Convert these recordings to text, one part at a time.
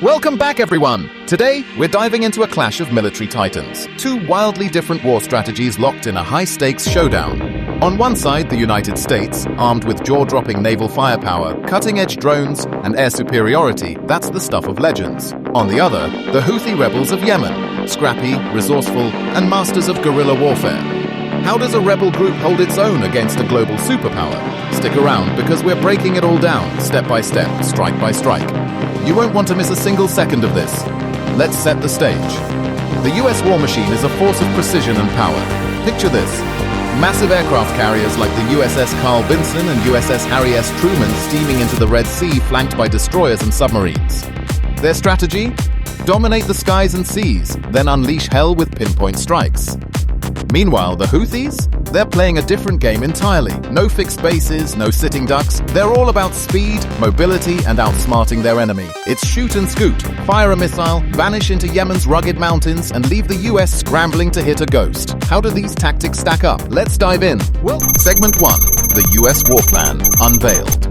Welcome back, everyone! Today, we're diving into a clash of military titans. Two wildly different war strategies locked in a high-stakes showdown. On one side, the United States, armed with jaw-dropping naval firepower, cutting-edge drones, and air superiority, that's the stuff of legends. On the other, the Houthi Rebels of Yemen, scrappy, resourceful, and masters of guerrilla warfare. How does a rebel group hold its own against a global superpower? Stick around, because we're breaking it all down, step by step, strike by strike. You won't want to miss a single second of this. Let's set the stage. The US war machine is a force of precision and power. Picture this. Massive aircraft carriers like the USS Carl Vinson and USS Harry S. Truman steaming into the Red Sea, flanked by destroyers and submarines. Their strategy? Dominate the skies and seas, then unleash hell with pinpoint strikes. Meanwhile, the Houthis? They're playing a different game entirely. No fixed bases, no sitting ducks. They're all about speed, mobility, and outsmarting their enemy. It's shoot and scoot, fire a missile, vanish into Yemen's rugged mountains, and leave the US scrambling to hit a ghost. How do these tactics stack up? Let's dive in. Well, Segment 1. The US War Plan, Unveiled.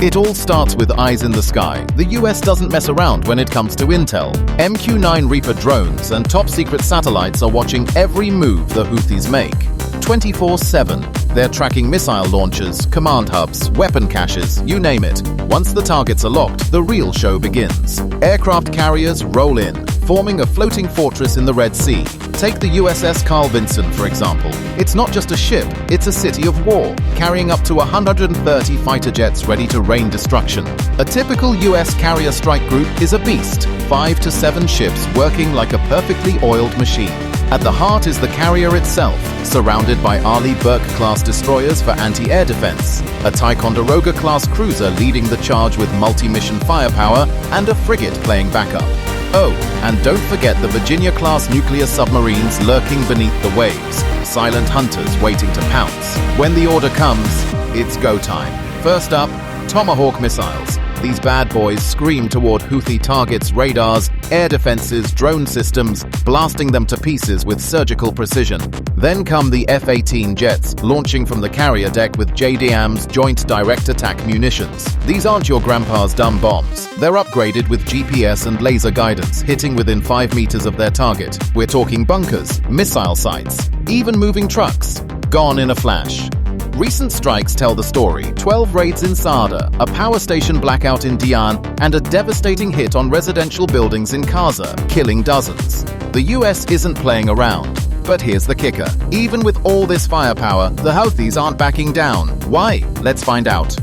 It all starts with eyes in the sky. The US doesn't mess around when it comes to intel. MQ-9 Reaper drones and top-secret satellites are watching every move the Houthis make. 24/7. They're tracking missile launchers, command hubs, weapon caches, you name it. Once the targets are locked, the real show begins. Aircraft carriers roll in, forming a floating fortress in the Red Sea. Take the USS Carl Vinson, for example. It's not just a ship, it's a city of war, carrying up to 130 fighter jets ready to rain destruction. A typical US carrier strike group is a beast, 5 to 7 ships working like a perfectly oiled machine. At the heart is the carrier itself, surrounded by Arleigh Burke-class destroyers for anti-air defense, a Ticonderoga-class cruiser leading the charge with multi-mission firepower, and a frigate playing backup. Oh, and don't forget the Virginia-class nuclear submarines lurking beneath the waves, silent hunters waiting to pounce. When the order comes, it's go time. First up, Tomahawk missiles. These bad boys scream toward Houthi targets' radars, air defenses, drone systems, blasting them to pieces with surgical precision. Then come the F-18 jets, launching from the carrier deck with JDAM's Joint Direct Attack munitions. These aren't your grandpa's dumb bombs. They're upgraded with GPS and laser guidance, hitting within 5 meters of their target. We're talking bunkers, missile sites, even moving trucks. Gone in a flash. Recent strikes tell the story. 12 raids in Saada, a power station blackout in Dian, and a devastating hit on residential buildings in Gaza, killing dozens. The US isn't playing around. But here's the kicker. Even with all this firepower, the Houthis aren't backing down. Why? Let's find out.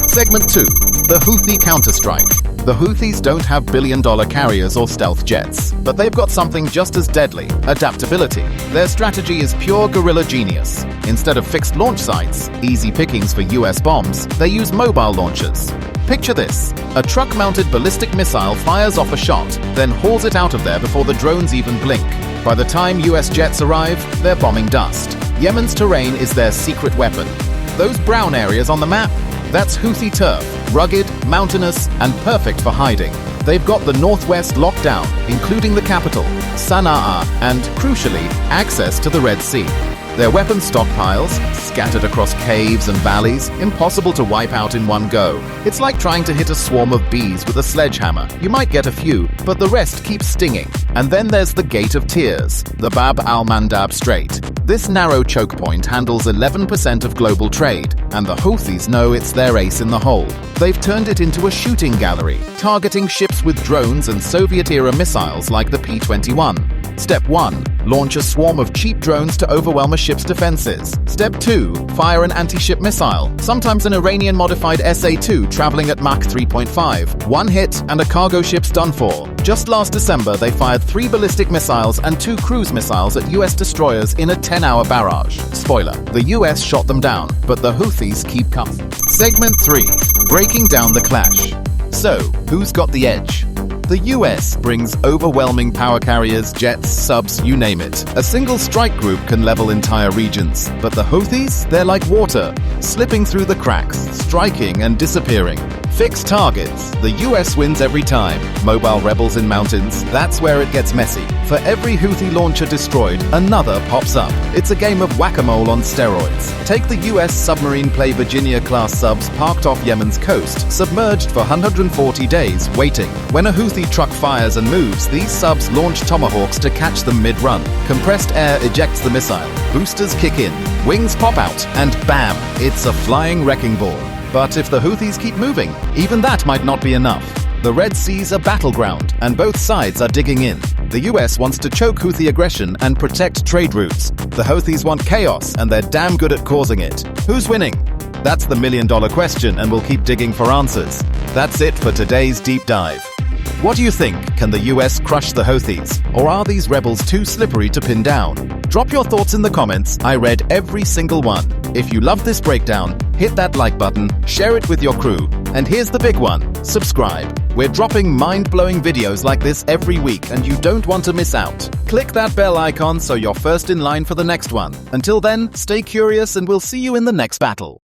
Segment 2. The Houthi Counterstrike. The Houthis don't have billion-dollar carriers or stealth jets, but they've got something just as deadly: adaptability. Their strategy is pure guerrilla genius. Instead of fixed launch sites, easy pickings for US bombs, they use mobile launchers. Picture this. A truck-mounted ballistic missile fires off a shot, then hauls it out of there before the drones even blink. By the time US jets arrive, they're bombing dust. Yemen's terrain is their secret weapon. Those brown areas on the map? That's Houthi turf, rugged, mountainous, and perfect for hiding. They've got the northwest locked down, including the capital, Sana'a, and, crucially, access to the Red Sea. Their weapon stockpiles, scattered across caves and valleys, impossible to wipe out in one go. It's like trying to hit a swarm of bees with a sledgehammer. You might get a few, but the rest keeps stinging. And then there's the Gate of Tears, the Bab al-Mandab Strait. This narrow choke point handles 11% of global trade, and the Houthis know it's their ace in the hole. They've turned it into a shooting gallery, targeting ships with drones and Soviet-era missiles like the P-21. Step 1. Launch a swarm of cheap drones to overwhelm a ship's defenses. Step 2. Fire an anti-ship missile, sometimes an Iranian-modified SA-2 traveling at Mach 3.5. One hit and a cargo ship's done for. Just last December, they fired 3 ballistic missiles and 2 cruise missiles at US destroyers in a 10-hour barrage. Spoiler, the US shot them down, but the Houthis keep coming. Segment 3. Breaking down the clash. So, who's got the edge? The US brings overwhelming power carriers, jets, subs, you name it. A single strike group can level entire regions. But the Houthis, they're like water, slipping through the cracks, striking and disappearing. Fixed targets. The US wins every time. Mobile rebels in mountains, that's where it gets messy. For every Houthi launcher destroyed, another pops up. It's a game of whack-a-mole on steroids. Take the US submarine-play Virginia-class subs parked off Yemen's coast, submerged for 140 days, waiting. When a Houthi truck fires and moves, these subs launch Tomahawks to catch them mid-run. Compressed air ejects the missile. Boosters kick in. Wings pop out, and bam! It's a flying wrecking ball. But if the Houthis keep moving, even that might not be enough. The Red Sea's a battleground, and both sides are digging in. The US wants to choke Houthi aggression and protect trade routes. The Houthis want chaos, and they're damn good at causing it. Who's winning? That's the million-dollar question, and we'll keep digging for answers. That's it for today's deep dive. What do you think? Can the US crush the Houthis? Or are these rebels too slippery to pin down? Drop your thoughts in the comments. I read every single one. If you loved this breakdown, hit that like button, share it with your crew, and here's the big one, subscribe. We're dropping mind-blowing videos like this every week, and you don't want to miss out. Click that bell icon so you're first in line for the next one. Until then, stay curious and we'll see you in the next battle.